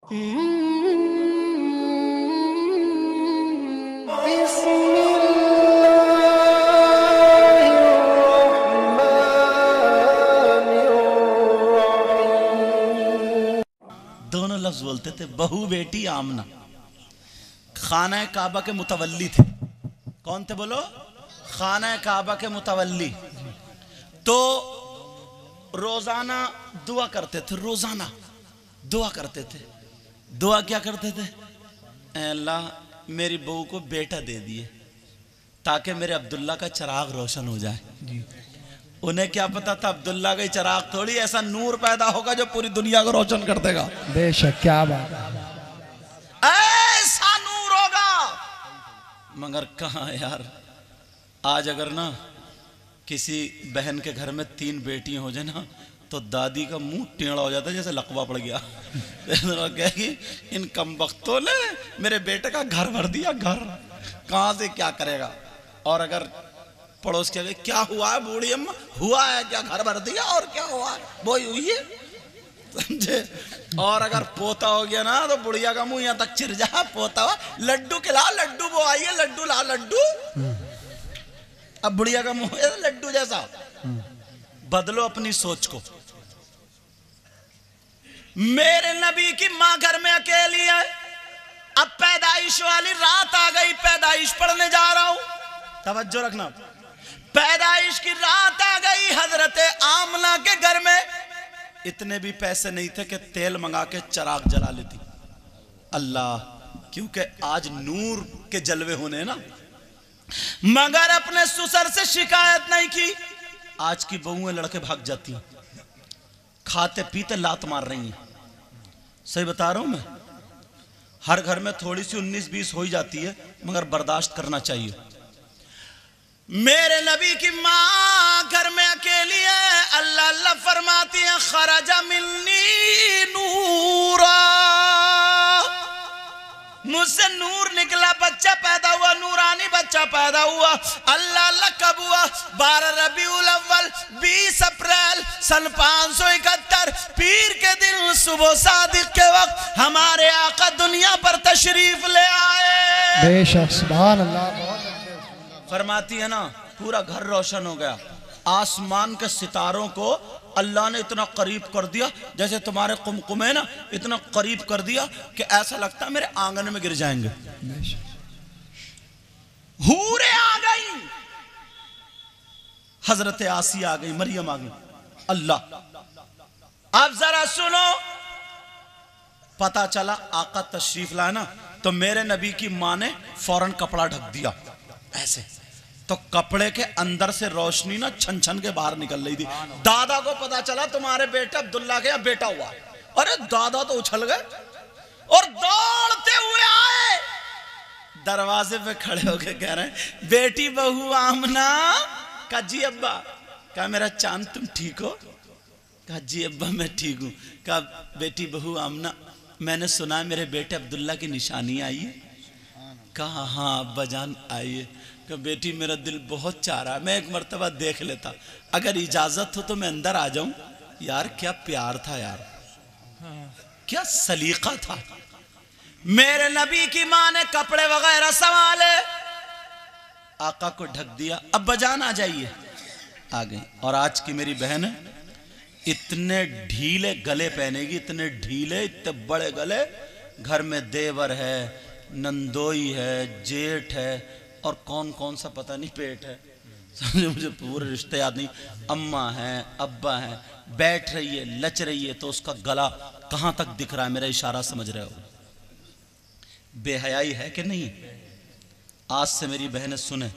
दोनों लफ्ज बोलते थे, बहू बेटी आमना। खाना काबा के मुतवल्ली थे। कौन थे बोलो? खाना काबा के मुतवल्ली। तो रोजाना दुआ करते थे, रोजाना दुआ करते थे। दुआ क्या करते थे? अल्लाह मेरी बहू को बेटा दे दिए ताकि मेरे अब्दुल्ला का चिराग रोशन हो जाए। उन्हें क्या पता था अब्दुल्ला का चिराग थोड़ी ऐसा नूर पैदा होगा जो पूरी दुनिया को रोशन कर देगा। बेशक, क्या बात, ऐसा नूर होगा। मगर कहाँ यार, आज अगर ना किसी बहन के घर में 3 बेटियां हो जाए ना तो दादी का मुंह टेढ़ा हो जाता है जैसे लकवा पड़ गया। कहेगी इन कमबख्तों ने मेरे बेटे का घर भर दिया, घर कहाँ से क्या करेगा। और अगर पड़ोस के क्या हुआ है बूढ़ी अम्मा, हुआ है क्या, घर भर दिया और क्या हुआ है, वो हुई है, समझे। और अगर पोता हो गया ना तो बुढ़िया का मुंह यहाँ तक चिर जा, पोता हुआ लड्डू खिला, लड्डू वो आई है, लड्डू ला लड्डू। अब बुढ़िया का मुंह है लड्डू जैसा। बदलो अपनी सोच को। मेरे नबी की मां घर में अकेली है। अब पैदाइश वाली रात आ गई, पैदाइश पढ़ने जा रहा हूं, तवज्जो रखना। पैदाइश की रात आ गई, हजरत आमना के घर में इतने भी पैसे नहीं थे कि तेल मंगा के चिराग जला लेती। अल्लाह, क्योंकि आज नूर के जलवे होने ना। मगर अपने ससुर से शिकायत नहीं की। आज की बहुएं लड़के भाग जाती हैं, खाते पीते लात मार रही हैं। सही बता रहा हूं मैं। हर घर में थोड़ी सी 19-20 हो ही जाती है, मगर बर्दाश्त करना चाहिए। मेरे नबी की मां घर में अकेली है। अल्लाह अल्लाह फरमाती है, खरजा मिन्नी नूरा, मुझसे नूर निकला, बच्चा पैदा हुआ, नूरानी बच्चा पैदा हुआ। अल्लाह अल्लाह कब हुआ? 12 रबीउल अव्वल 20 अप्रैल सन 571 पीर के दिन सुबह सादिक के वक्त हमारे आका दुनिया पर तशरीफ ले आए। बेशक, सुभान अल्लाह। फरमाती है ना, पूरा घर रोशन हो गया। आसमान के सितारों को अल्लाह ने इतना करीब कर दिया, जैसे तुम्हारे कुमकुमे ना, इतना करीब कर दिया कि ऐसा लगता है मेरे आंगन में गिर जाएंगे। हूरे आ गई, हजरत आसिया आ गई, मरियम आ गई। अल्लाह, अब जरा सुनो। पता चला आका तशरीफ लाए ना, तो मेरे नबी की मां ने फौरन कपड़ा ढक दिया ऐसे, तो कपड़े के अंदर से रोशनी ना छन छन के बाहर निकल रही थी। दादा को पता चला तुम्हारे बेटे अब्दुल्ला के बेटा हुआ। अरे दादा तो उछल गए और दौड़ते हुए आए, दरवाजे पे खड़े होके कह रहे हैं, बेटी बहू आमना। कहा जी अब्बा। कहा मेरा चांद तुम ठीक हो? कहा जी अब्बा मैं ठीक हूं। कहा बेटी बहू आमना, मैंने सुना मेरे बेटे अब्दुल्ला की निशानी आई है। कहा हाँ अब्बा जान आई है। कि बेटी मेरा दिल बहुत चाह रहा है, मैं एक मर्तबा देख लेता, अगर इजाजत हो तो मैं अंदर आ जाऊं। यार क्या प्यार था यार, क्या सलीका था। मेरे नबी की मां ने कपड़े वगैरह संभाले, आका को ढक दिया। अब्बा जान आ जाइए। आ गई। और आज की मेरी बहन इतने ढीले गले पहनेगी, इतने ढीले, इतने बड़े गले। घर में देवर है, नंदोई है, जेठ है, और कौन कौन सा पता नहीं पेट है, समझे, मुझे पूरे रिश्ते याद नहीं। अम्मा है, अब्बा है, बैठ रही है, लच रही है, तो उसका गला कहां तक दिख रहा है, मेरा इशारा समझ रहे हो। बेहयाई है कि नहीं? आज से मेरी बहनें सुने,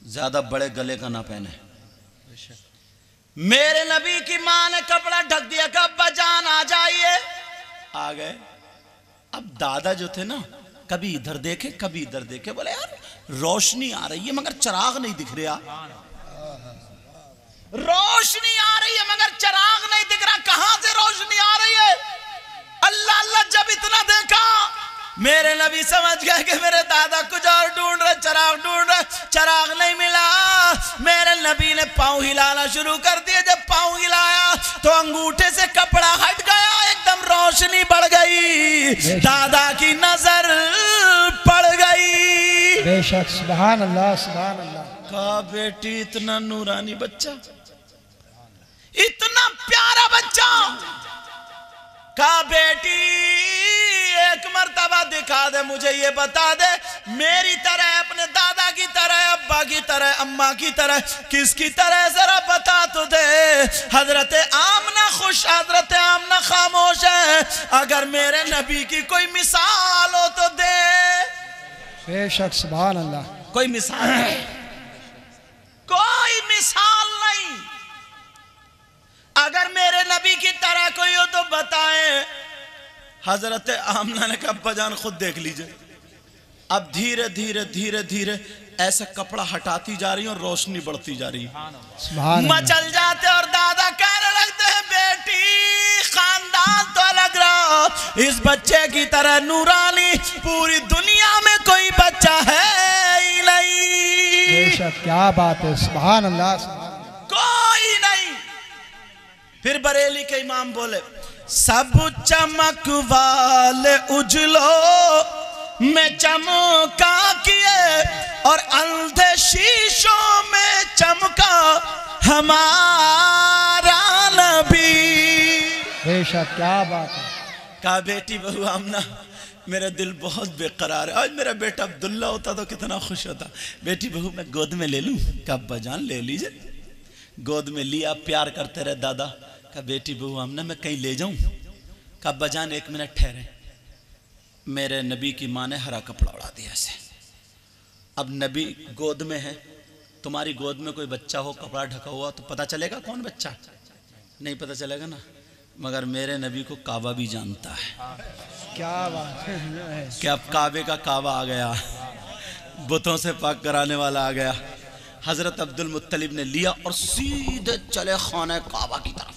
ज्यादा बड़े गले का ना पहने। मेरे नबी की मां ने कपड़ा ढक दिया, कि अब्बा जान आ जाइए। आ गए। अब दादा जो थे ना, कभी इधर देखे कभी इधर देखे, बोले यार रोशनी आ रही है मगर चिराग नहीं दिख रहा। रोशनी आ रही है मगर चिराग नहीं दिख रहा, कहां से रोशनी आ रही है? अल्लाह अल्लाह। जब इतना देखा, मेरे नबी समझ गए कि मेरे दादा कुछ और ढूंढ रहे, चिराग ढूंढ रहे, चिराग नहीं मिला। मेरे नबी ने पांव हिलाना शुरू कर दिया। जब पांव हिलाया तो अंगूठे से कपड़ा हट गया, एकदम रोशनी बढ़ गई, दादा की नजर पड़ गई। बेशक, सुभान अल्लाह, सुभान अल्लाह। कहा बेटी इतना नूरानी बच्चा, इतना प्यारा बच्चा, कहा बेटी एक मर्तबा दिखा दे मुझे, ये बता दे मेरी तरह, अपने दादा की तरह, अब्बा की तरह, अम्मा की तरह, किसकी तरह, जरा बता तो दे। हजरत आमना खुश, हजरत आमना खामोश है। अगर मेरे नबी की कोई मिसाल हो तो दे। बेशक, सुभान अल्लाह। कोई मिसाल नहीं, कोई मिसाल नहीं। अगर मेरे नबी की तरह कोई हो तो बताएं। हजरत आमना ने कहा अब्बा जान खुद देख लीजिए। अब धीरे धीरे धीरे धीरे ऐसा कपड़ा हटाती जा रही है और रोशनी बढ़ती जा रही है। मचल जाते और दादा कहने लगते हैं बेटी खानदान तो अलग रहा, इस बच्चे की तरह नूरानी पूरी दुनिया में कोई बच्चा है ही नहीं। बेशक, क्या बात है, सुभान अल्लाह, कोई नहीं। फिर बरेली के इमाम बोले सब चमक वाले उजलो में चमका किए और अंधे शीशों में चमका हमारा नबी। बेशक, क्या बात है। कहा बेटी बहू आमना मेरा दिल बहुत बेकरार है, आज मेरा बेटा अब्दुल्ला होता तो कितना खुश होता। बेटी बहू मैं गोद में ले लूं? कहा अब्बा जान ले लीजिए। गोद में लिया, प्यार करते रहे दादा। कहा बेटी बहू आमना मैं कहीं ले जाऊं? कहा अब्बा जान एक मिनट ठहरे। मेरे नबी की माँ ने हरा कपड़ा उड़ा दिया ऐसे। अब नबी गोद में है, तुम्हारी गोद में कोई बच्चा हो कपड़ा ढका हुआ तो पता चलेगा कौन बच्चा? नहीं पता चलेगा ना। मगर मेरे नबी को काबा भी जानता है। क्या बात है कि अब काबे का काबा आ गया, बुतों से पाक कराने वाला आ गया। हजरत अब्दुल मुत्तलिब ने लिया और सीधे चले खाने काबा की तरफ।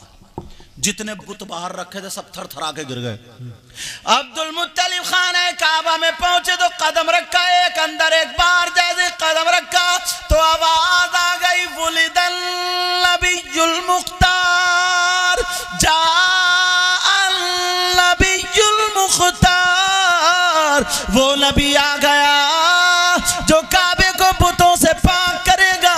जितने बुत बाहर रखे थे सब थर थरा के गिर गए। अब्दुल मुत्तलिब खाने काबा में पहुंचे तो कदम रखा एक अंदर, एक बार जैसे कदम रखा तो आवाज आ गई वुलिदल नबियुल मुख्तार, जाअल नबियुल मुख्तार। वो नबी आ गया जो काबे को बुतों से पाक करेगा,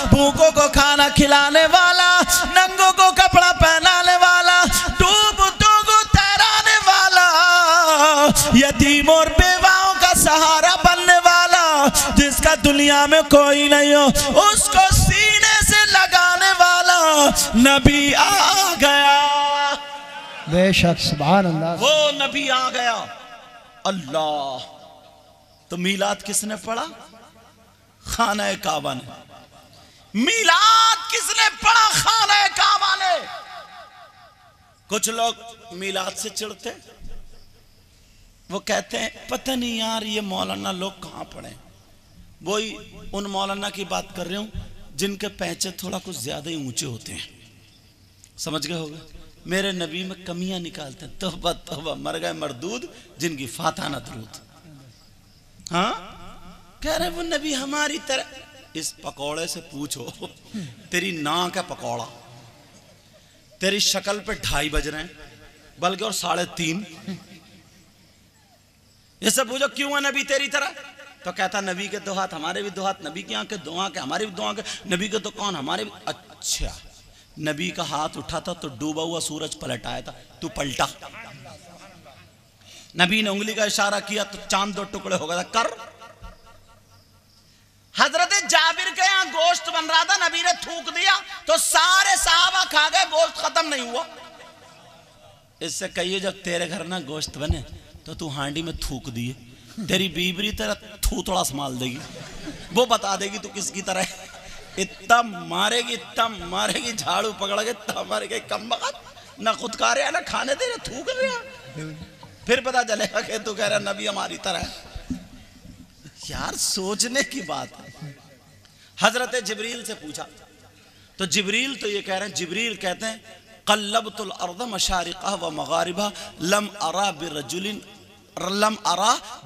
भूखों को खाना खिलाने वाला, नंगों को कपड़ा पहनाने वाला, डूबतों को तैराने वाला, यतीम और बेवाओं का सहारा बनने वाला, जिसका दुनिया में कोई नहीं हो उसको सीने से लगाने वाला नबी आ गया। बेशक, सुभान अल्लाह। वो नबी आ गया। अल्लाह, तो मीलाद किसने पढ़ा? खाना काबा ने। मीलाद किसने पढ़ा? खाना काबा ने। कुछ लोग मीलाद से चिढ़ते, वो कहते हैं पता नहीं यार ये मौलाना लोग कहाँ पढ़े। वही उन मौलाना की बात कर रहे हूँ जिनके पैंचे थोड़ा कुछ ज्यादा ही ऊंचे होते हैं। समझ गए होगा? मेरे नबी में कमियां निकालते हैं। तौबा तौबा, मर गए मरदूद जिनकी फाता न दरूद। हाँ, कह रहे वो नबी हमारी तरह। इस पकौड़े से पूछो तेरी नाक है पकौड़ा, तेरी शक्ल पे 2:30 बज रहे हैं, बल्कि और 3:30। ये सब पूछो क्यों है नबी तेरी तरह? तो कहता नबी के 2 हाथ, हमारे भी 2 हाथ, नबी की आंखें 2 आंखें, हमारे भी 2 आंखें, नबी के तो कौन, हमारे भी। अच्छा, नबी का हाथ उठा था तो डूबा हुआ सूरज पलट आया था, तू पलटा। नबी ने उंगली का इशारा किया तो चांद 2 टुकड़े हो गया था, कर। हजरत जाबिर के यहाँ गोश्त बन रहा था, नबी ने थूक दिया तो सारे सहाबा खा गए, गोश्त खत्म नहीं हुआ। इससे कहिए जब तेरे घर ना गोश्त बने तो तू हांडी में थूक दिए, तेरी बीबरी तेरा थूथड़ा संभाल देगी, वो बता देगी तू किसकी तरह। इतना मारेगी झाड़ू पकड़ के, इतना मारेगी कम वक्त ना खुद खा रहा ना खाने दे रहा, थूक रहा। फिर पता चलेगा कि तू कह रहा नबी हमारी तरह है। यार सोचने की बात है। हजरत जिब्रील से पूछा तो जिब्रील तो ये कह रहे हैं, जिब्रील कहते हैं क़ल्लबतुल अर्द मशारिक़हा व मग़ारिबहा लम अरा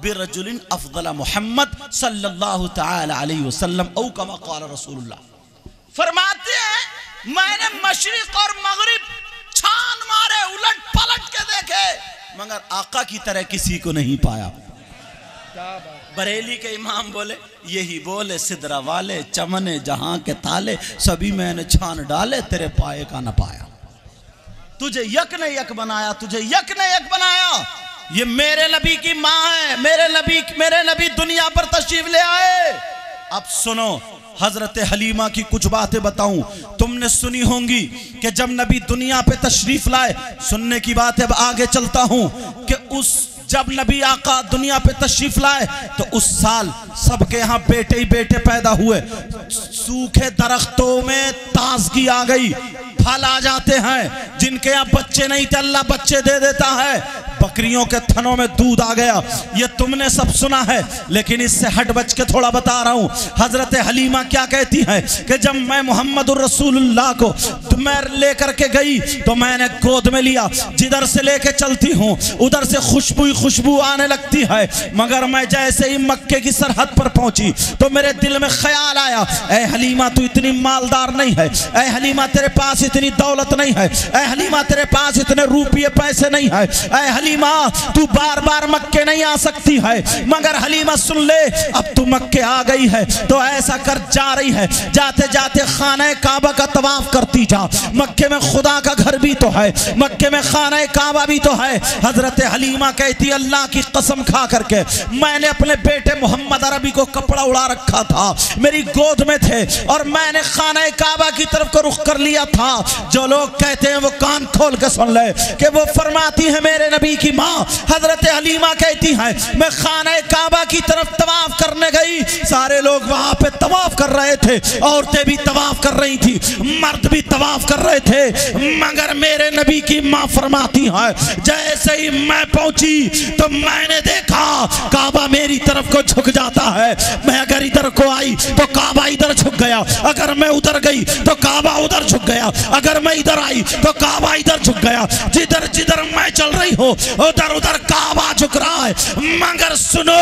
बिरजुलिन अफ़ज़ल मुहम्मद सल्लल्लाहु तआला अलैहि वसल्लम औ कमा क़ाल रसूलुल्लाह। फरमाते हैं मैंने मशरिक़ और मग़रिब छान मारे, उलट पलट के देखे मगर आका की तरह किसी को नहीं पाया। बरेली के इमाम बोले यही बोले सिदरा वाले चमने जहां के ताले सभी मैंने छान डाले तेरे पाए का न पाया। तुझे यक ने यक बनाया, तुझे यक ने यक बनाया। ये मेरे नबी की माँ है, मेरे नबी दुनिया पर तशरीफ ले आए। अब सुनो हजरत हलीमा की कुछ बातें बताऊं, तुमने सुनी होंगी कि जब नबी दुनिया पे तशरीफ लाए, सुनने की बात है। अब आगे चलता हूं कि जब नबी आका दुनिया पे तशरीफ लाए तो उस साल सबके यहाँ बेटे ही बेटे पैदा हुए। सूखे दरख्तों में ताजगी आ गई, फल आ जाते हैं। जिनके यहाँ बच्चे नहीं थे अल्लाह बच्चे दे देता है। बकरियों के थनों में दूध आ गया, ये तुमने सब सुना है। लेकिन इससे हट बच के थोड़ा बता रहा हूँ। हजरत हलीमा क्या कहती है कि जब मैं मोहम्मदुर रसूलुल्लाह को मैं लेकर के गई तो मैंने गोद में लिया। जिधर से लेके चलती हूँ उधर से खुशबू आने लगती है। मगर मैं जैसे ही मक्के की सरहद पर पहुंची तो मेरे दिल में ख्याल आया, ऐ हलीमा तू इतनी मालदार नहीं है, ऐ हलीमा तेरे पास इतनी दौलत नहीं है, ऐ हलीमा तेरे पास इतने रुपये पैसे नहीं है, ऐ हलीमा तू बार बार मक्के नहीं आ सकती है। मगर हलीमा सुन ले, अब तू मक्के आ गई है तो ऐसा कर जा रही है, जाते जाते खाना काबा का तवाफ करती जा। मक्के में खुदा का घर भी तो है, मक्के में खाना काबा भी तो है। हजरत हलीमा कहती अल्लाह की कसम खा करके मैंने अपने बेटे मोहम्मद अरबी को कपड़ा उड़ा रखा था, मेरी गोद में थे और मैंने खाना काबा की तरफ को रुख कर लिया था। जो लोग कहते हैं वो कान खोल के सुन ले कि वो फरमाती है मेरे नबी की माँ हजरत हलीमा कहती है मैं खाना काबा की तरफ तवाफ करने गई, सारे लोग वहां पे तवाफ कर रहे थे, औरतें भी तवाफ कर रही थी, मर्द भी तवाफ कर रहे थे। मगर मेरे नबी की माँ फरमाती है जैसे ही मैं पहुंची तो मैंने देखा काबा मेरी तरफ को झुक जाता है। मैं अगर इधर को आई तो काबा इधर झुक गया, अगर मैं उधर गई तो काबा उधर झुक गया, अगर मैं इधर आई तो काबा इधर झुक गया। जिधर जिधर मैं चल रही हूँ उधर उधर काबा झुक रहा है। मगर सुनो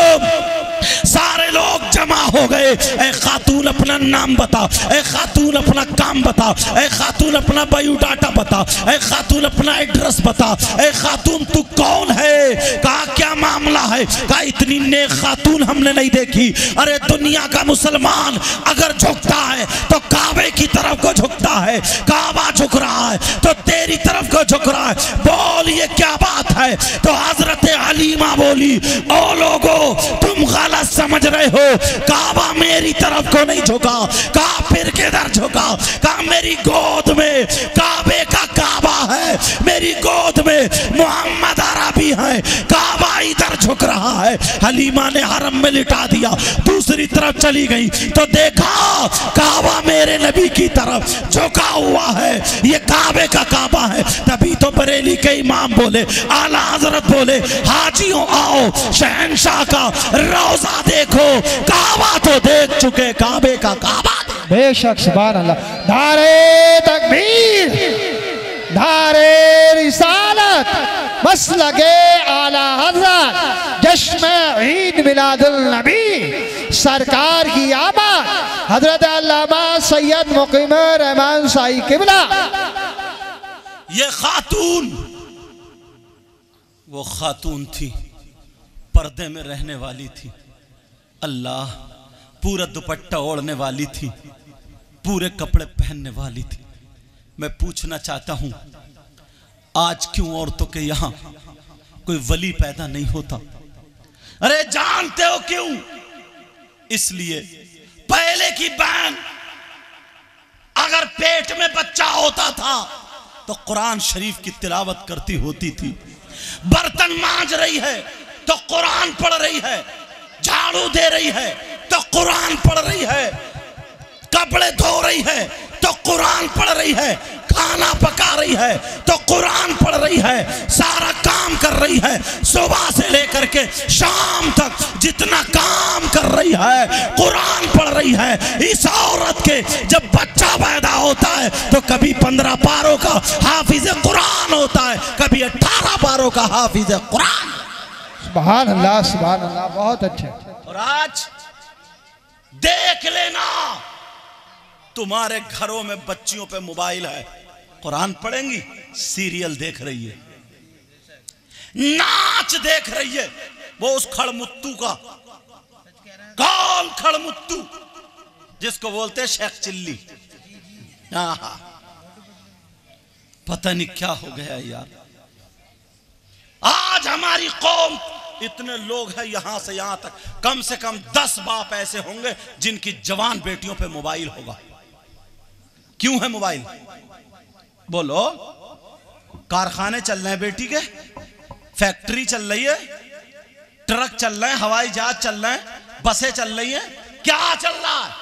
सारे लोग जमा हो गए, ए खातून अपना नाम बता, ए खातून अपना काम बता, ए खातून अपना बायोडाटा बता, ए खातून अपना एड्रेस बता, ए खातून तू कौन है। कहा क्या मामला है। कहा इतनी नेक खातून हमने नहीं देखी। अरे दुनिया का मुसलमान अगर झुकता है तो काबे की तरफ को झुकता है, काबा झुक रहा है तो तेरी तरफ को झुक रहा है, बोल ये क्या बात है। तो हजरत हलीमा बोली ओ लोगो तुम गलत समझ रहे हो, काबा मेरी तरफ को नहीं झुका। कहा फिर किधर झुका। कहा मेरी गोद में काबे का काबा है, मेरी गोद में मोहम्मद अरबी है, काबा इधर झुक रहा है। हलीमा ने हरम में लिटा दिया, दूसरी तरफ चली गई तो देखा काबा मेरे नबी की तरफ झुका हुआ है, ये काबे का काबा है। तभी तो बरेली के इमाम बोले, आला हजरत बोले हाजियों आओ शहंशाह का रोजा देखो, काबा तो देख चुके काबे का काबा। बेशक सुभान अल्लाह। नारे तकबीर, नारे रिसालत, मसलके आला हज़रत, जश्न ईद मिलादुल नबी, सरकार की आमद हजरत अल्लामा सैयद मुकीम रहमान साई किबला। ये खातून वो खातून थी, पर्दे में रहने वाली थी, अल्लाह पूरा दुपट्टा ओढ़ने वाली थी, पूरे कपड़े पहनने वाली थी। मैं पूछना चाहता हूं आज क्यों औरतों के यहां कोई वली पैदा नहीं होता। अरे जानते हो क्यों? इसलिए पहले की बहन अगर पेट में बच्चा होता था तो कुरान शरीफ की तिलावत करती होती थी, बर्तन मांज रही है तो कुरान पढ़ रही है, झाड़ू दे रही है तो कुरान पढ़ रही है, कपड़े धो रही है तो कुरान पढ़ रही है, खाना पका रही है तो कुरान पढ़ रही है, सारा काम कर रही है, सुबह से लेकर के शाम तक जितना काम कर रही है कुरान पढ़ रही है। इस औरत के जब बच्चा पैदा होता है तो कभी 15 पारों का हाफिज कुरान होता है, कभी 18 पारों का हाफिज कुरान। सुभान अल्लाह, सुभान अल्लाह, बहुत अच्छे। और आज देख लेना तुम्हारे घरों में बच्चियों पे मोबाइल है, कुरान पढ़ेंगी, सीरियल देख रही है। नाच देख रही है वो उस खड़मुत्तू का। कौन खड़मुत्तू? जिसको बोलते हैं शेख चिल्ली। पता नहीं क्या हो गया यार। आज हमारी कौम इतने लोग हैं यहां से यहां तक, कम से कम 10 बाप ऐसे होंगे जिनकी जवान बेटियों पे मोबाइल होगा। क्यों है मोबाइल? बोलो। कारखाने चल रहे हैं बेटी के, फैक्ट्री चल रही है, ट्रक चल रहे हैं, हवाई जहाज चल रहे हैं, बसें चल रही हैं, क्या चल रहा है?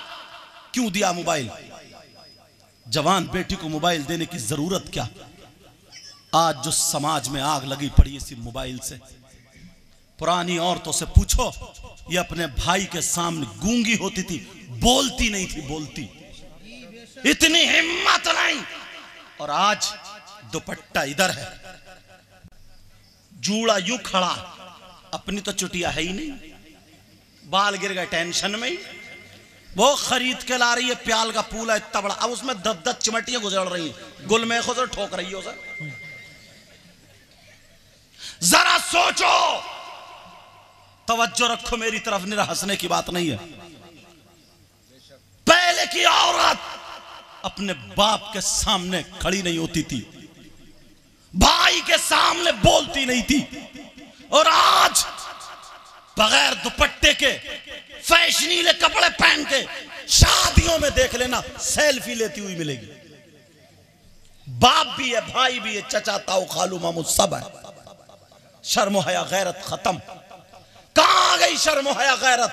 क्यों दिया मोबाइल? जवान बेटी को मोबाइल देने की जरूरत क्या? आज जो समाज में आग लगी पड़ी इसी मोबाइल से। पुरानी औरतों से पूछो, ये अपने भाई के सामने गूंगी होती थी, बोलती नहीं थी, बोलती, इतनी हिम्मत नहीं। और आज दुपट्टा इधर है, जूड़ा यूं खड़ा, अपनी तो चुटिया है ही नहीं, बाल गिर गए टेंशन में ही। वो खरीद के ला रही है प्याल का पूला इतना बड़ा, अब उसमें 10-10 चिमटियां गुजर रही हैं, गुलमेखों से ठोक रही है उसे। जरा सोचो, तवज्जो रखो मेरी तरफ, निरा हंसने की बात नहीं है। पहले की औरत अपने बाप के सामने खड़ी नहीं होती थी, भाई के सामने बोलती नहीं थी, और आज बगैर दुपट्टे के फैशनीले कपड़े पहन के शादियों में देख लेना सेल्फी लेती हुई मिलेगी। बाप भी है, भाई भी है, चचा ताऊ खालू मामू सब है। शर्म हया गैरत खत्म। कहां गई शर्म हया गैरत?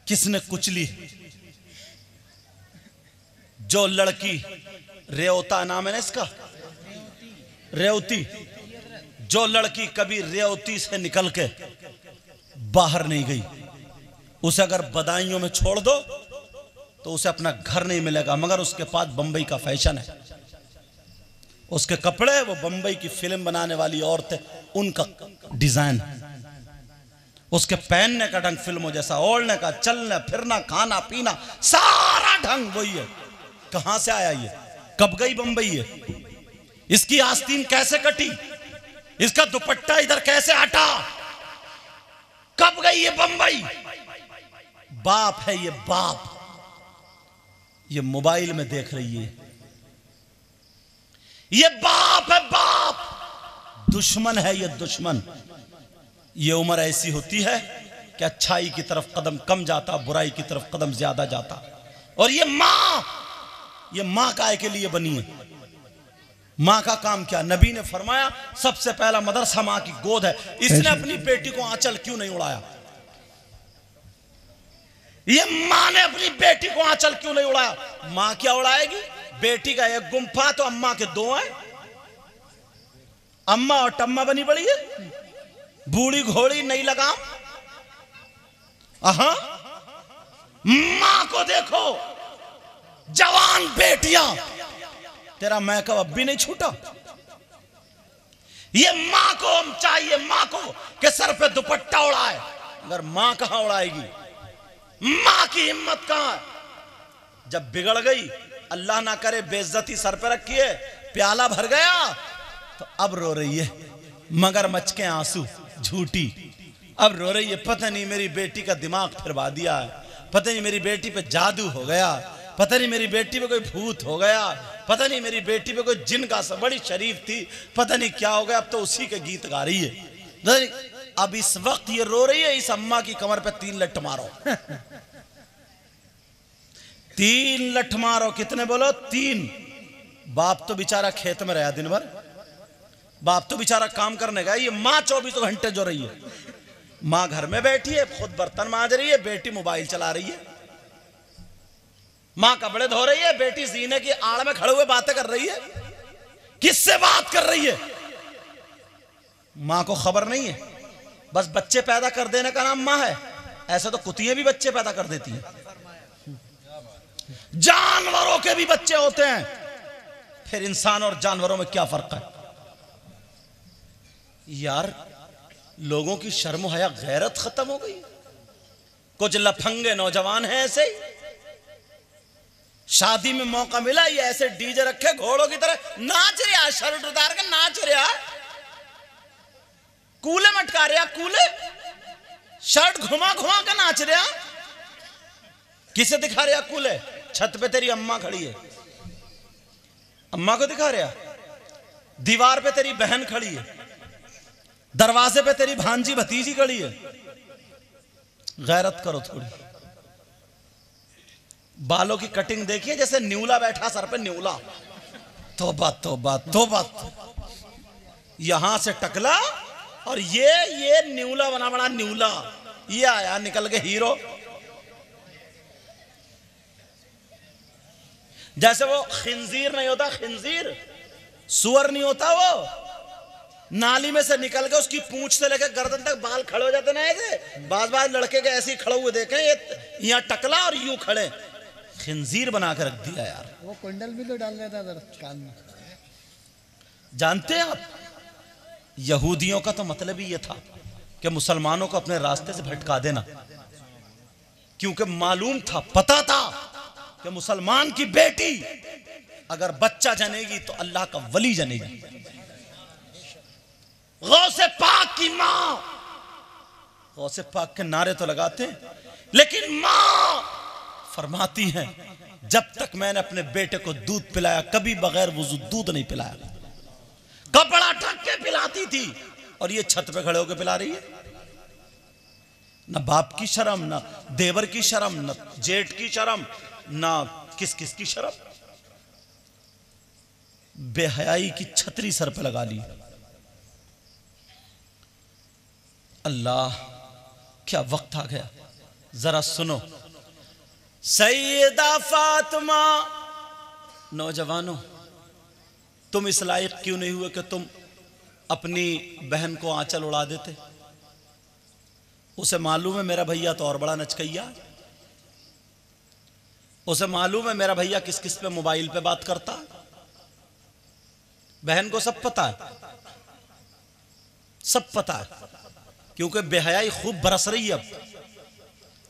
किसने कुचली? जो लड़की रेवता नाम है ना इसका, रेवती, जो लड़की कभी रेवती से निकल के बाहर नहीं गई, उसे अगर बदायूं में छोड़ दो तो उसे अपना घर नहीं मिलेगा। मगर उसके पास बंबई का फैशन है, उसके कपड़े वो बंबई की फिल्म बनाने वाली औरतें उनका डिजाइन, उसके पहनने का ढंग फिल्मों जैसा, ओढ़ने का, चलने फिरना, खाना पीना, सारा ढंग वही है। कहां से आया ये? कब गई बंबई ये? इसकी आस्तीन कैसे कटी? इसका दुपट्टा इधर कैसे हटा? कब गई ये बंबई? बाप है ये, बाप। ये मोबाइल में देख रही है, ये बाप है, बाप। दुश्मन है ये, दुश्मन। ये उम्र ऐसी होती है कि अच्छाई की तरफ कदम कम जाता, बुराई की तरफ कदम ज्यादा जाता। और ये मां काय के लिए बनी है? मां का काम क्या? नबी ने फरमाया सबसे पहला मदरसा मां की गोद है। इसने अपनी बेटी को आंचल क्यों नहीं उड़ाया? ये मां ने अपनी बेटी को आंचल क्यों नहीं उड़ाया? मां क्या उड़ाएगी? बेटी का एक गुम्फा तो अम्मा के 2 हैं। अम्मा और टम्मा बनी पड़ी है, बूढ़ी घोड़ी नहीं लगाम। मां को देखो, जवान बेटियां, तेरा मैकअप अब भी नहीं छूटा। ये मां को हम चाहिए, मां को कि सर पे दुपट्टा उड़ाए, अगर मां कहां उड़ाएगी? मां की हिम्मत कहां है? जब बिगड़ गई, अल्लाह ना करे बेइज्जती सर पे रखी है, प्याला भर गया, तो अब रो रही है मगरमच्छ के आंसू, झूठी। अब रो रही है, पता नहीं मेरी बेटी का दिमाग फिरवा दिया है, पता नहीं मेरी बेटी पे जादू हो गया, पता नहीं मेरी बेटी पे कोई भूत हो गया, पता नहीं मेरी बेटी पे कोई जिन का, बड़ी शरीफ थी, पता नहीं क्या हो गया। अब तो उसी के गीत गा रही है। अब इस वक्त ये रो रही है, इस अम्मा की कमर पे 3 लठ मारो। 3 लठ मारो। कितने बोलो? 3। बाप तो बेचारा खेत में रहा दिन भर, बाप तो बेचारा काम करने गया। ये माँ 24 घंटे जो रही है, माँ घर में बैठी है, खुद बर्तन मांज रही है, बेटी मोबाइल चला रही है। माँ कपड़े धो रही है, बेटी सीने की आड़ में खड़े हुए बातें कर रही है। किससे बात कर रही है? माँ को खबर नहीं है, बस बच्चे पैदा कर देने का नाम माँ है। ऐसे तो कुतियां भी बच्चे पैदा कर देती हैं, जानवरों के भी बच्चे होते हैं। फिर इंसान और जानवरों में क्या फर्क है यार? लोगों की शर्म हया गैरत खत्म हो गई। कुछ लफंगे नौजवान हैं ऐसे ही, शादी में मौका मिला ये ऐसे डीजे रखे घोड़ों की तरह नाच रहा, शर्ट उतार के नाच रहा। कूले मटका रहा, कूले शर्ट घुमा घुमा के नाच रहा। किसे दिखा रहा कूले? छत पे तेरी अम्मा खड़ी है, अम्मा को दिखा रहा। दीवार पे तेरी बहन खड़ी है, दरवाजे पे तेरी भांजी भतीजी खड़ी है। गैरत करो थोड़ी। बालों की कटिंग देखिए जैसे न्यूला बैठा सर पे, न्यूला। तौबा तौबा तौबा। यहां से टकला और ये न्यूला बना बना न्यूला। ये आया निकल के हीरो। जैसे वो खिंजीर नहीं होता, खिंजीर सुअर नहीं होता, वो नाली में से निकल के उसकी पूंछ से लेकर गर्दन तक बाल खड़े हो जाते ना ऐसे। बाज लड़के के ऐसे ही खड़े हुए देखे, ये यहाँ टकला और यूं खड़े। खिंजीर बना के रख दिया यार। वो कुंडल भी तो डाल देता था कान में। जानते हैं आप, यहूदियों का तो मतलब ही ये था कि मुसलमानों को अपने रास्ते से भटका देना, क्योंकि मालूम था, पता था कि मुसलमान की बेटी अगर बच्चा जनेगी तो अल्लाह का वली जनेगी। गौसे पाक की मां, गौसे पाक के नारे तो लगाते हैं, लेकिन मां फरमाती हैं जब तक मैंने अपने बेटे को दूध पिलाया, कभी बगैर वुजू दूध नहीं पिलाया। कपड़ा ढक के पिलाती थी और ये छत पे खड़े होकर पिला रही है। ना बाप की शर्म, ना देवर की शर्म, ना जेठ की शर्म, ना किस किस की शर्म। बेहयाई की छतरी सर पे लगा ली। अल्लाह, क्या वक्त आ गया। जरा सुनो, सैयदा फातिमा, नौजवानों तुम इस लायक क्यों नहीं हुए कि तुम अपनी बहन को आंचल उड़ा देते? उसे मालूम है मेरा भैया तो और बड़ा नचकैया। उसे मालूम है मेरा भैया किस किस पे मोबाइल पे बात करता। बहन को सब पता है, सब पता है, क्योंकि बेहयाई खूब बरस रही है अब।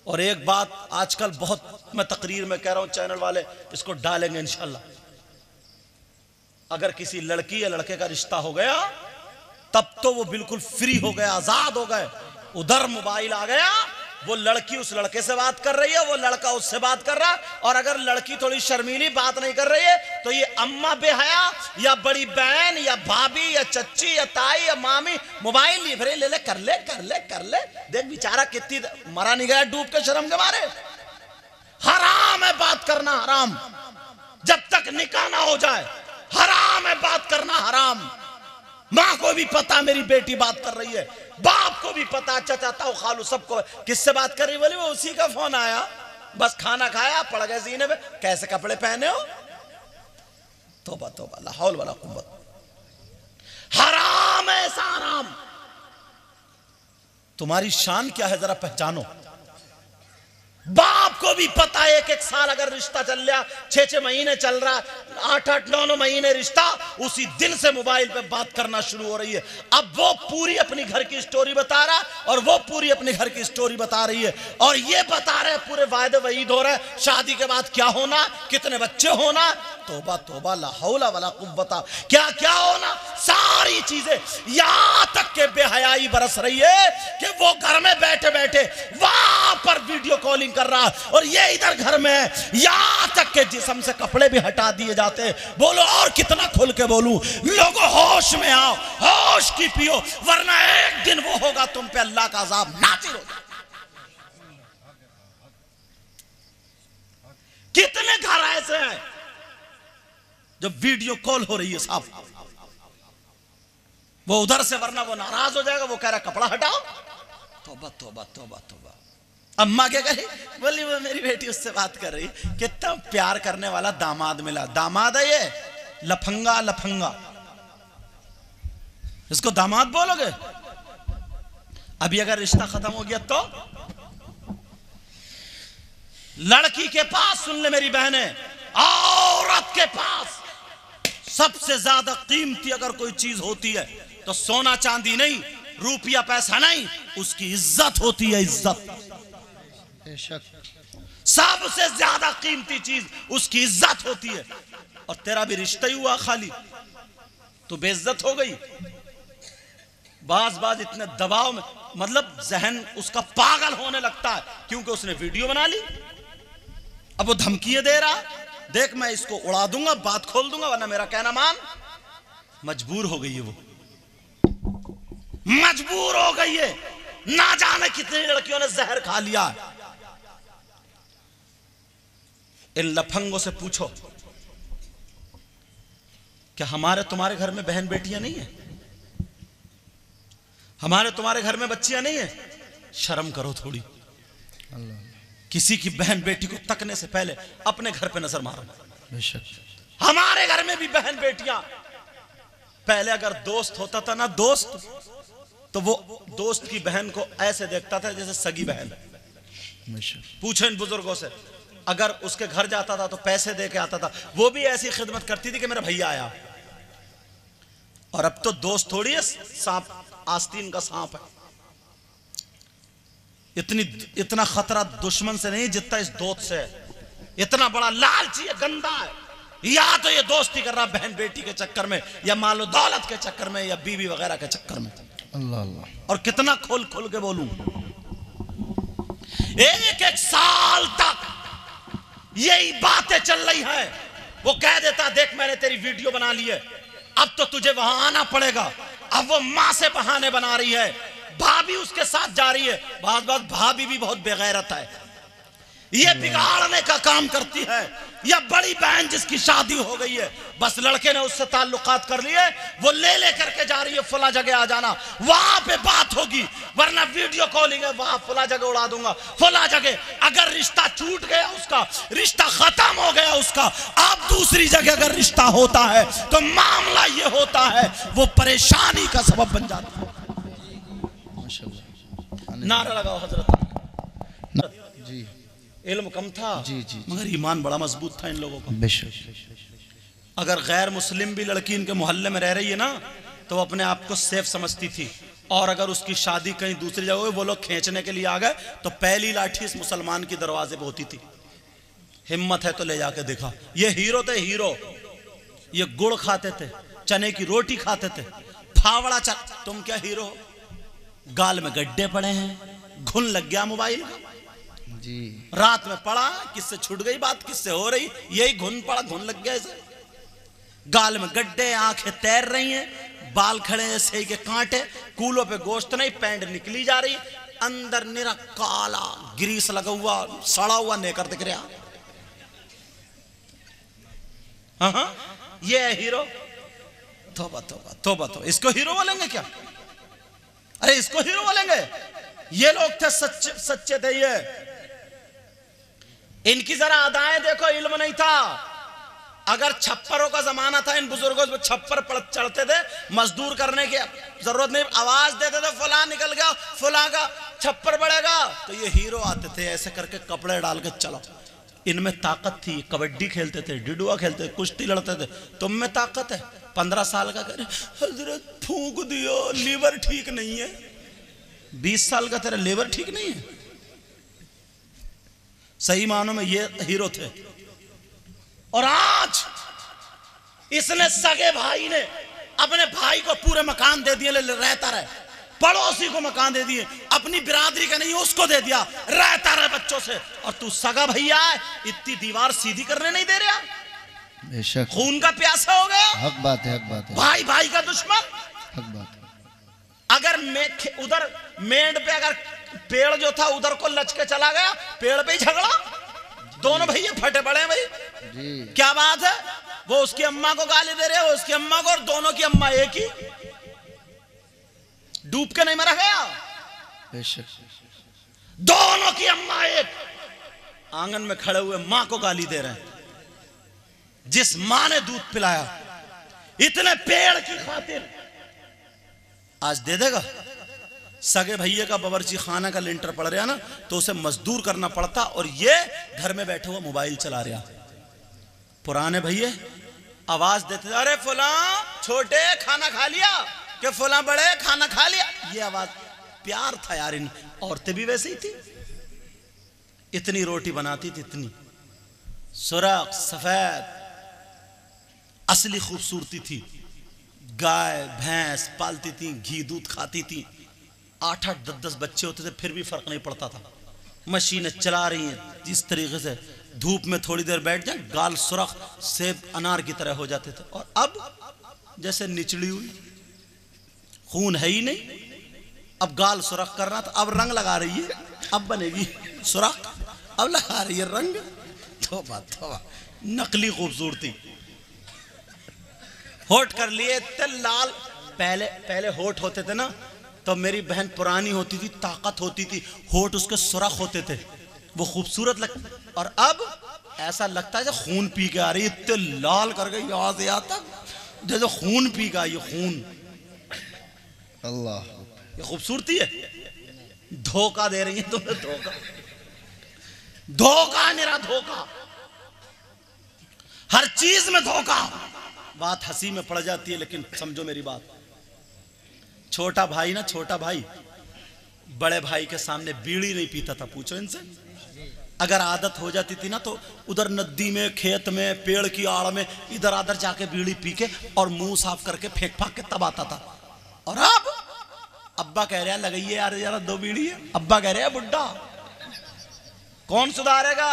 और एक बात आजकल बहुत मैं तकरीर में कह रहा हूं, चैनल वाले इसको डालेंगे इंशाल्लाह। अगर किसी लड़की या लड़के का रिश्ता हो गया तब तो वो बिल्कुल फ्री हो गए, आजाद हो गए। उधर मोबाइल आ गया, वो लड़की उस लड़के से बात कर रही है, वो लड़का उससे बात कर रहा है। और अगर लड़की थोड़ी शर्मीली बात नहीं कर रही है तो ये अम्मा बेहया या बड़ी बहन या भाभी या चच्ची या ताई या मामी मोबाइल लिए फिर ले ले कर ले कर ले कर ले। देख बेचारा कितनी मरा नहीं गया डूब के शर्म के मारे। हराम है बात करना, हराम। जब तक निकाह ना हो जाए हराम है बात करना, हराम। मां को भी पता मेरी बेटी बात कर रही है, बाप को भी पता, चाचा ताऊ खालू सबको। किससे बात कर रही? बोली वो उसी का फोन आया, बस खाना खाया पड़ गए सीने में। कैसे कपड़े पहने हो? तौबा तौबा, ला हौल वला कुव्वत। हराम है, ऐसा हराम। तुम्हारी शान क्या है जरा पहचानो। बाप को भी पता है, एक एक साल अगर रिश्ता चल रहा, 6-6 महीने चल रहा, 8-8 9-9 महीने रिश्ता, उसी दिन से मोबाइल पे बात करना शुरू हो रही है। अब वो पूरी अपनी घर की स्टोरी बता रहा और वो पूरी अपने घर की स्टोरी बता रही है। और ये बता रहे पूरे वायदे वईद हो रहे, शादी के बाद क्या होना, कितने बच्चे होना। तौबा तौबा, ला हौला वला कुव्वता, क्या क्या होना, सारी चीजें। यहां तक के बेहयाई बरस रही है कि वो घर में बैठे बैठे वहां पर वीडियो कॉलिंग कर रहा और ये इधर घर में है। यहां तक के जिस्म से कपड़े भी हटा दिए जाते। बोलो और कितना खुल के बोलूं? लोगों होश में आओ, होश की पियो, वरना एक दिन वो होगा तुम पे अल्लाह का अज़ाब नाज़िल होगा। कितने घर ऐसे हैं जो वीडियो कॉल हो रही है साहब, वो उधर से, वरना वो नाराज हो जाएगा, वो कह रहा कपड़ा हटाओ। तौबा तौबा तौबा तौबा। अम्मा क्या करी? बोली वो मेरी बेटी उससे बात कर रही। कितना प्यार करने वाला दामाद मिला। दामाद है ये लफंगा, लफंगा। इसको दामाद बोलोगे? अभी अगर रिश्ता खत्म हो गया तो लड़की के पास, सुन ले मेरी बहने, औरत के पास सबसे ज्यादा कीमती अगर कोई चीज होती है तो सोना चांदी नहीं, रुपया पैसा नहीं, उसकी इज्जत होती है। इज्जत सबसे ज्यादा कीमती चीज उसकी इज्जत होती है। और तेरा भी रिश्ता ही हुआ खाली तो बेइज्जत हो गई। बाज बाज इतने दबाव में, मतलब जहन उसका पागल होने लगता है क्योंकि उसने वीडियो बना ली। अब वो धमकियां दे रहा, देख मैं इसको उड़ा दूंगा, बात खोल दूंगा, वरना मेरा कहना मान। मजबूर हो गई है, वो मजबूर हो गई है। ना जाने कितनी लड़कियों ने जहर खा लिया है। इन लफंगों से पूछो क्या हमारे तुम्हारे घर में बहन बेटियां नहीं है? हमारे तुम्हारे घर में बच्चियां नहीं है? शर्म करो थोड़ी। किसी की बहन बेटी को तकने से पहले अपने घर पे नजर मारो। हमारे घर में भी बहन बेटियां, पहले अगर दोस्त होता था ना दोस्त, तो वो दोस्त की बहन को ऐसे देखता था जैसे सगी बहन। पूछो इन बुजुर्गों से, अगर उसके घर जाता था तो पैसे दे के आता था, वो भी ऐसी खिदमत करती थी कि मेरा भैया आया। और अब तो दोस्त थोड़ी है, सांप, आस्तीन का सांप है। इतना खतरा दुश्मन से नहीं जितना इस दोस्त से है। इतना बड़ा लालची है, गंदा है। या तो ये दोस्ती कर रहा बहन बेटी के चक्कर में, या मालो दौलत के चक्कर में, या बीवी वगैरह के चक्कर में। अल्लाह अल्लाह। और कितना खोल खोल के बोलूं, एक एक साल तक यही बातें चल रही है। वो कह देता देख मैंने तेरी वीडियो बना ली है, अब तो तुझे वहां आना पड़ेगा। अब वो मां से बहाने बना रही है, भाभी उसके साथ जा रही है। बात बात भाभी भी बहुत बेगैरत है, ये बिगाड़ने का काम करती है। या बड़ी बहन जिसकी शादी हो गई है, बस लड़के ने उससे ताल्लुकात कर लिए, वो ले करके जा रही है फला जगह आ जाना, वहां पे बात होगी, वरना वीडियो कॉलिंग है, वहां फला जगह उड़ा दूंगा, फला जगह। अगर रिश्ता छूट गया उसका, रिश्ता खत्म हो गया उसका, अब दूसरी जगह अगर रिश्ता होता है तो मामला ये होता है, वो परेशानी का सबब बन जाता है। नारा लगाओ हजरत। जी इल्म कम था जी, मगर ईमान बड़ा मजबूत था इन लोगों का। अगर गैर मुस्लिम भी लड़की इनके मोहल्ले में रह रही है ना, तो वो अपने आप को सेफ समझती थी। और अगर उसकी शादी कहीं दूसरी जगह, वो लोग खींचने के लिए आ गए तो पहली लाठी इस मुसलमान की दरवाजे पे होती थी। हिम्मत है तो ले जाके दिखा। ये हीरो थे, हीरो। ये गुड़ खाते थे, चने की रोटी खाते थे, फावड़ा चल। तुम क्या हीरो? गाल में गड्ढे पड़े हैं, घुन लग गया मोबाइल का जी, रात में पड़ा, किससे छूट गई बात, किससे हो रही, यही घुन पड़ा, घुन लग गया इसे। गाल में गड्ढे, आंखें तैर रही हैं, बाल खड़े हैं सही के कांटे, कूलों पे गोश्त नहीं, पैंट निकली जा रही, अंदर निरा काला ग्रीस लगा हुआ, सड़ा हुआ नेकर दिख रहा। हाँ, ये है हीरो। तौबा तौबा तौबा तौबा, इसको हीरो बोलेंगे क्या? अरे इसको हीरो बोलेंगे? ये लोग थे सच्चे थे ये। इनकी जरा अदाएं देखो, इल्म नहीं था। अगर छप्परों का जमाना था, इन बुजुर्गों पे छप्पर चढ़ते थे, मजदूर करने की जरूरत नहीं, आवाज देते थे फला निकल गया, फला का छप्पर बढ़ेगा, तो ये हीरो आते थे, ऐसे करके कपड़े डाल के चलो। इनमें ताकत थी, कबड्डी खेलते थे, डिडुआ खेलते थे, कुश्ती लड़ते थे। तुम में ताकत है? 15 साल का करे हजरत फूंक दियो, लीवर ठीक नहीं है। 20 साल का तेरा लीवर ठीक नहीं है। सही मानों में ये हीरो थे। और आज इसने सगे भाई ने अपने भाई को पूरे मकान दे दिए, रहता रहे। पड़ोसी को मकान दे दिए, अपनी बिरादरी का नहीं उसको दे दिया, रहता रहे बच्चों से। और तू सगा भैया है, इतनी दीवार सीधी करने नहीं दे रहा। बेशक खून का प्यासा हो गया। हक बात है, हक बात है। भाई भाई का दुश्मन, हक बात है। अगर उधर मेंढ पे अगर पेड़ जो था उधर को लचके चला गया, पेड़ पे ही झगड़ा, दोनों भैया फटे पड़े हैं भाई जी। क्या बात है? वो उसकी अम्मा को गाली दे रहे, वो उसकी अम्मा को, और दोनों की अम्मा एक ही, डूब के नहीं मरा गया। दोनों की अम्मा एक, आंगन में खड़े हुए मां को गाली दे रहे हैं, जिस मां ने दूध पिलाया इतने पेड़ की खातिर। आज दे देगा? सगे भैया का बावर्ची खाना का लिंटर पड़ रहा ना, तो उसे मजदूर करना पड़ता, और ये घर में बैठे हुआ मोबाइल चला रहा। पुराने भैया आवाज देते, अरे फुला छोटे खाना खा लिया, कि फुला बड़े खाना खा लिया। ये आवाज प्यार था यार। इन औरतें भी वैसे ही थी, इतनी रोटी बनाती थी, इतनी सुरख सफेद, असली खूबसूरती थी। गाय भैंस पालती थी, घी दूध खाती थी, 8-8 10-10 बच्चे होते थे, फिर भी फर्क नहीं पड़ता था। मशीनें चला रही हैं जिस तरीके से, धूप में थोड़ी देर बैठ जाए गाल सुरख सेब अनार की तरह हो जाते थे। और अब जैसे निचड़ी हुई, खून है ही नहीं, अब गाल सुरख करना था, अब रंग लगा रही है, अब बनेगी सुरख, अब लगा रही है रंग। तौबा तौबा, नकली खूबसूरती। होठ कर लिए इतने लाल, पहले होठ होते थे ना, तो मेरी बहन पुरानी होती थी, ताकत होती थी, होठ उसके सुरख होते थे, वो खूबसूरत लगता। और अब ऐसा लगता है जैसे खून पी के आ रही है, इतने लाल कर गई यहाँ से यहाँ तक जैसे खून पी के आई है, खून। अल्लाह, ये खूबसूरती है? धोखा दे रही है तुम्हें, धोखा, धोखा, मेरा धोखा, हर चीज में धोखा। बात हंसी में पड़ जाती है, लेकिन समझो मेरी बात। छोटा भाई ना, छोटा भाई बड़े भाई के सामने बीड़ी नहीं पीता था, पूछो इनसे। अगर आदत हो जाती थी ना, तो उधर नदी में, खेत में, पेड़ की आड़ में इधर आधर जाके बीड़ी पी के और मुंह साफ करके फेंक फाक के तब आता था। और अब अब्बा कह रहे हैं लगाइए यार जरा 2 बीड़ी है, अब्बा कह रहे हैं बुड्ढा, कौन सुधारेगा,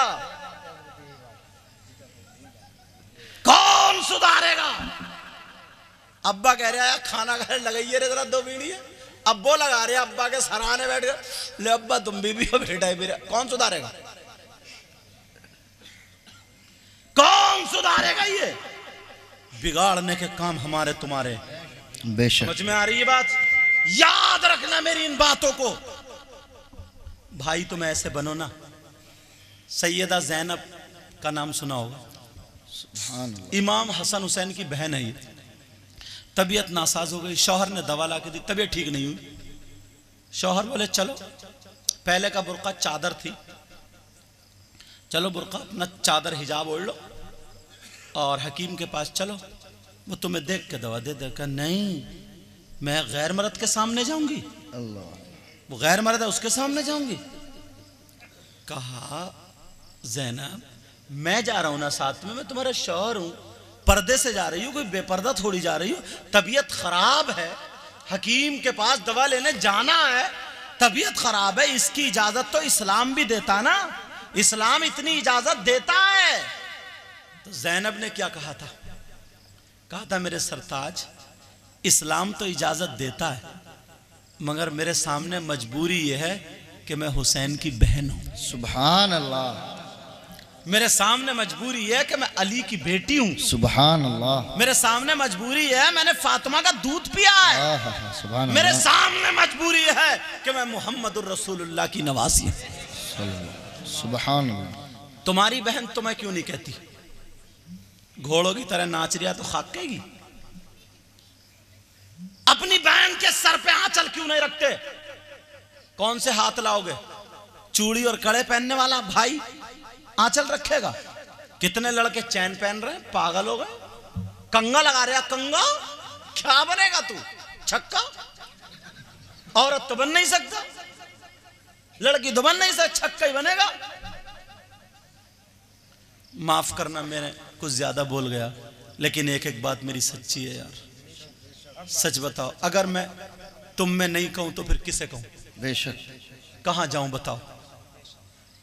कौन सुधारेगा? अब्बा कह रहे हैं खाना खाने लगाइए रे जरा 2 बीड़ी है, अब्बो लगा रहे हैं, अब्बा के सराहने बैठ गए, ले अब्बा तुम भी हो बेटा है मेरा, कौन सुधारेगा, कौन सुधारेगा? ये बिगाड़ने के काम हमारे तुम्हारे। बेशक। समझ में आ रही है बात? याद रखना मेरी इन बातों को। भाई तुम ऐसे बनो ना, सैयदा जैनब का नाम सुना होगा, इमाम हसन हुसैन की बहन है ये। तबीयत नासाज हो गई, शौहर ने दवा ला के दी, तबीयत ठीक नहीं हुई। शौहर बोले चलो, पहले का बुर्का चादर थी, चलो बुर्का अपना चादर हिजाब ओढ़ लो और हकीम के पास चलो, वो तुम्हें देख के दवा दे देगा। नहीं, मैं गैर मर्द के सामने जाऊंगी? अल्लाह, वो गैर मर्द है उसके सामने जाऊंगी? कहा जैनब मैं जा रहा हूं ना साथ में, मैं तुम्हारा शौहर हूं, पर्दे से जा रही हूं, कोई बेपर्दा थोड़ी जा रही हूं। तबीयत खराब है, हकीम के पास दवा लेने जाना है, तबीयत खराब है, इसकी इजाजत तो इस्लाम भी देता ना, इस्लाम इतनी इजाजत देता है। तो जैनब ने क्या कहा था? कहा था मेरे सरताज, इस्लाम तो इजाजत देता है, मगर मेरे सामने मजबूरी यह है कि मैं हुसैन की बहन हूं। सुभान अल्लाह। मेरे सामने मजबूरी है कि मैं अली की बेटी हूं। सुभान अल्लाह। मेरे सामने मजबूरी है मैंने फातिमा का दूध पिया है। सुभान मेरे अल्लाह। सामने मजबूरी है कि मैं मुहम्मदुर रसूलुल्लाह की नवासी हूं। सुभान अल्लाह। तुम्हारी बहन तुम्हें क्यों नहीं कहती? घोड़ों की तरह नाच रिया तो खाकेगी। अपनी बहन के सर पे आंचल क्यों नहीं रखते? कौन से हाथ लाओगे? चूड़ी और कड़े पहनने वाला भाई आंचल रखेगा? कितने लड़के चैन पहन रहे हैं, पागल हो गए, कंगा लगा रहे हैं। कंगा क्या बनेगा तू? छक्का? औरत तो बन नहीं सकता, लड़की तो बन नहीं सकता, छक्का ही बनेगा। माफ करना मैंने कुछ ज्यादा बोल गया, लेकिन एक एक बात मेरी सच्ची है यार। सच बताओ, अगर मैं तुम में नहीं कहूं तो फिर किसे कहूं? बेशक। कहां जाऊं बताओ?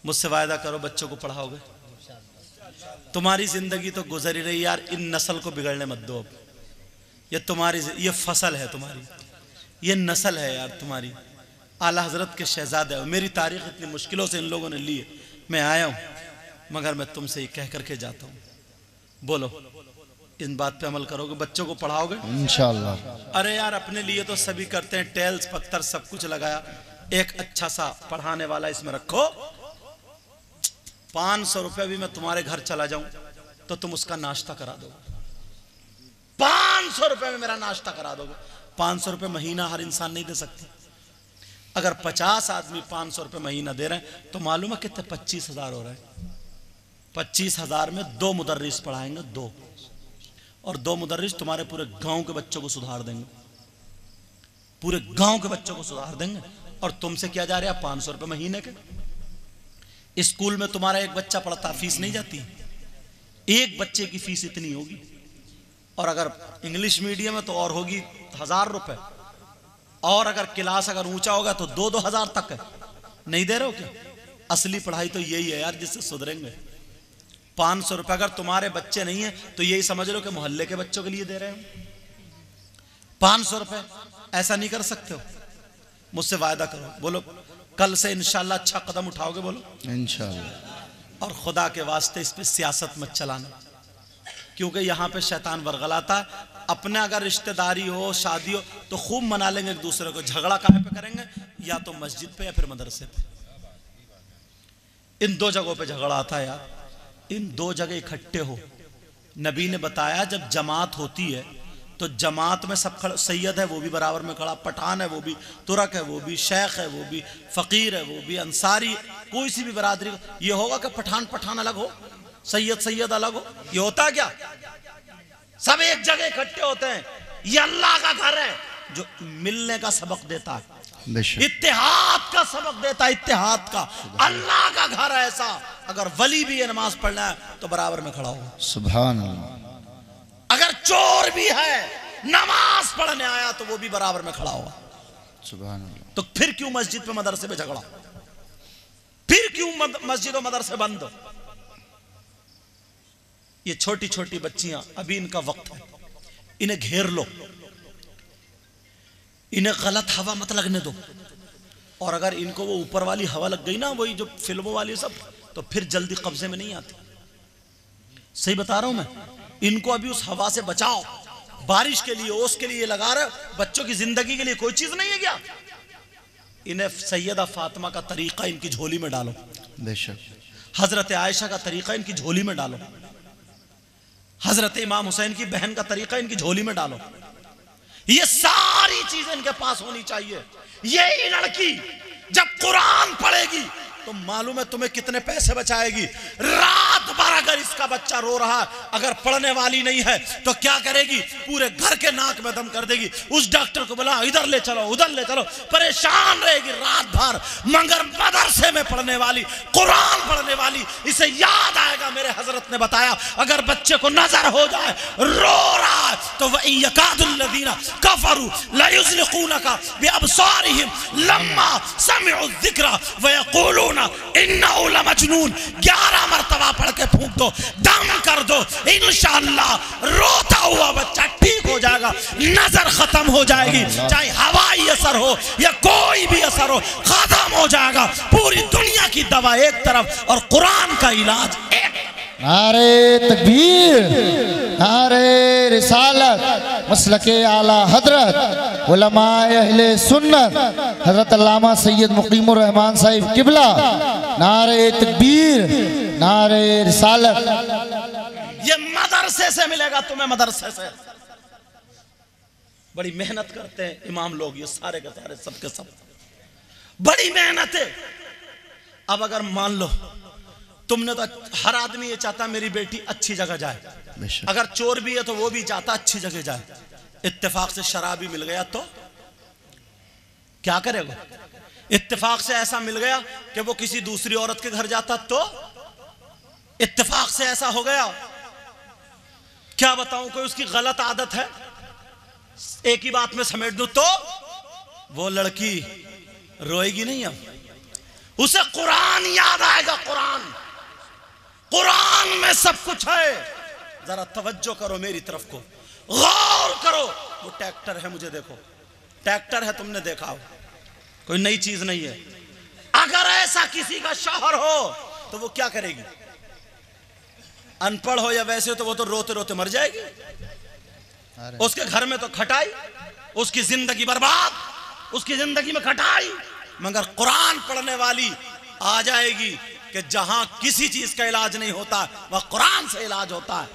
मुझसे वायदा करो बच्चों को पढ़ाओगे। तुम्हारी जिंदगी तो गुजर ही रही यार, इन नस्ल को बिगड़ने मत दो। अब ये तुम्हारी, ये फसल है तुम्हारी, ये नस्ल है यार तुम्हारी। आला हजरत के शहजादे हो। मेरी तारीख इतनी मुश्किलों से इन लोगों ने ली है, मैं आया हूं, मगर मैं तुमसे ये कह करके जाता हूं। बोलो, इन बात पे अमल करोगे? बच्चों को पढ़ाओगे? इंशाअल्लाह। अरे यार अपने लिए तो सभी करते हैं, टेल्स पत्थर सब कुछ लगाया, एक अच्छा सा पढ़ाने वाला इसमें रखो। 500 रुपए भी मैं तुम्हारे घर चला जाऊं तो तुम उसका नाश्ता करा दोगे। 500 रुपए में मेरा नाश्ता करा दोगे। 500 रुपए महीना हर इंसान नहीं दे सकता। अगर 50 आदमी 500 रुपए महीना दे रहे हैं तो मालूम है कितने? 25,000 हो रहे हैं। 25,000 में 2 मुदर्रिस पढ़ाएंगे, 2, और 2 मुदर्रिस तुम्हारे पूरे गांव के बच्चों को सुधार देंगे, पूरे गांव के बच्चों को सुधार देंगे। और तुमसे क्या जा रहा है? 500 रुपए महीने के। स्कूल में तुम्हारा एक बच्चा पढ़ता, फीस नहीं जाती, एक बच्चे की फीस इतनी होगी, और अगर इंग्लिश मीडियम है तो और होगी 1000 रुपए, और अगर क्लास अगर ऊंचा होगा तो 2-2 हजार तक है। नहीं दे रहे हो क्या? असली पढ़ाई तो यही है यार जिससे सुधरेंगे। 500 रुपए अगर तुम्हारे बच्चे नहीं है तो यही समझ लो कि मोहल्ले के बच्चों के लिए दे रहे हो। 500 रुपए ऐसा नहीं कर सकते हो? मुझसे वायदा करो, बोलो कल से इंशाल्लाह अच्छा कदम उठाओगे, बोलो इंशाल्लाह। और खुदा के वास्ते इस पे सियासत मत चलाना, क्योंकि यहाँ पे शैतान वरगलाता है। अपने अगर रिश्तेदारी हो, शादी हो तो खूब मना लेंगे एक दूसरे को, झगड़ा कहाँ पे करेंगे? या तो मस्जिद पे या फिर मदरसे पे। इन 2 जगहों पे झगड़ा आता है यार। इन 2 जगह इकट्ठे हो। नबी ने बताया जब जमात होती है तो जमात में सब खड़ा, सैयद है वो भी बराबर में खड़ा, पठान है वो भी, तुरक है वो भी, शेख है वो भी, फकीर है वो भी, अंसारी, कोई सी भी बरादरी। ये होगा कि पठान पठान अलग हो, सैयद सैयद अलग हो? ये होता है क्या? सब एक जगह इकट्ठे होते हैं। ये अल्लाह का घर है जो मिलने का सबक देता है, इत्तेहाद का सबक देता है, इत्तेहाद का। अल्लाह का घर है ऐसा। अगर वली भी है नमाज पढ़ना है तो बराबर में खड़ा हो। सुभान अल्लाह। अगर चोर भी है नमाज पढ़ने आया तो वो भी बराबर में खड़ा होगा। सुभान अल्लाह। तो फिर क्यों मस्जिद पे मदरसे पे झगड़ा? फिर क्यों मस्जिद और मदरसे बंद? ये छोटी छोटी बच्चियां, अभी इनका वक्त है, इन्हें घेर लो, इन्हें गलत हवा मत लगने दो। और अगर इनको वो ऊपर वाली हवा लग गई ना, वही जो फिल्मों वाली सब, तो फिर जल्दी कब्जे में नहीं आती। सही बता रहा हूं मैं। इनको अभी उस हवा से बचाओ। बारिश के लिए, ओस के लिए लगा रहे हो, बच्चों की जिंदगी के लिए कोई चीज नहीं है क्या? इन्हें सैयदा फातिमा का तरीका इनकी झोली में डालो, बेशक। हजरत आयशा का तरीका इनकी झोली में डालो, हजरत इमाम हुसैन की बहन का तरीका इनकी झोली में डालो। ये सारी चीजें इनके पास होनी चाहिए। यही लड़की जब कुरान पढ़ेगी तो मालूम है तुम्हें कितने पैसे बचाएगी। रात भर अगर इसका बच्चा रो रहा है, अगर पढ़ने वाली नहीं है तो क्या करेगी? पूरे घर के नाक में दम कर देगी। उस डॉक्टर को बोला इधर ले चलो, उधर ले चलो, परेशान रहेगी रात भर। मगर मदरसे में पढ़ने वाली, कुरान पढ़ने वाली, इसे याद आएगा मेरे हजरत ने बताया अगर बच्चे को नजर हो जाए रो रहा है तो वह यकादुल्लज़ीना कफरू ला युज़लिक़ूनका बिअबसारिहिम लम्मा समिअु ज़िक्रा व यक़ूलून इन्नहु लमजनून। 11 मरतबा पढ़ के फूंक दो, दम कर दो, इंशाअल्लाह रोता हुआ बच्चा ठीक हो जाएगा, नजर खत्म हो जाएगी। चाहे हवाई असर हो या कोई भी असर हो, खत्म हो जाएगा। पूरी दुनिया की दवा एक तरफ और कुरान का इलाज एक। नारे तकबीर, नारे रिसालत, मसलके आला हजरत उलमाए अहले सुन्नत हजरत अल्लामा सैयद मुकीमुर रहमान साहिब किबला। नारे तकबीर, नारे रिसालत। ये मदरसे से मिलेगा तुम्हें, मदरसे से। बड़ी मेहनत करते हैं इमाम लोग, ये सारे के सारे सबके सब बड़ी मेहनत है। अब अगर मान लो तुमने तो, हर आदमी ये चाहता मेरी बेटी अच्छी जगह जाए, अगर चोर भी है तो वो भी चाहता अच्छी जगह जाए। इत्तेफाक से शराबी मिल गया तो क्या करेगा? इत्तेफाक से ऐसा मिल गया कि वो किसी दूसरी औरत के घर जाता तो इत्तेफाक से ऐसा हो गया। क्या बताऊं, कोई उसकी गलत आदत है, एक ही बात में समेट दूं तो वो लड़की रोएगी नहीं। अब उसे कुरान याद आएगा। कुरान में सब कुछ है। जरा तवज्जो करो मेरी तरफ को, गौर करो। वो ट्रैक्टर है, मुझे देखो, ट्रैक्टर है, तुमने देखा हो, कोई नई चीज नहीं है। अगर ऐसा किसी का शौहर हो तो वो क्या करेगी? अनपढ़ हो या वैसे हो तो वो तो रोते रोते मर जाएगी। उसके घर में तो खटाई, उसकी जिंदगी बर्बाद, उसकी जिंदगी में खटाई। मगर कुरान पढ़ने वाली आ जाएगी कि जहां किसी चीज का इलाज नहीं होता वह कुरान से इलाज होता है।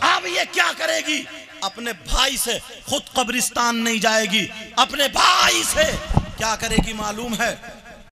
अब ये क्या करेगी? अपने भाई से खुद कब्रिस्तान नहीं जाएगी, अपने भाई से क्या करेगी मालूम है?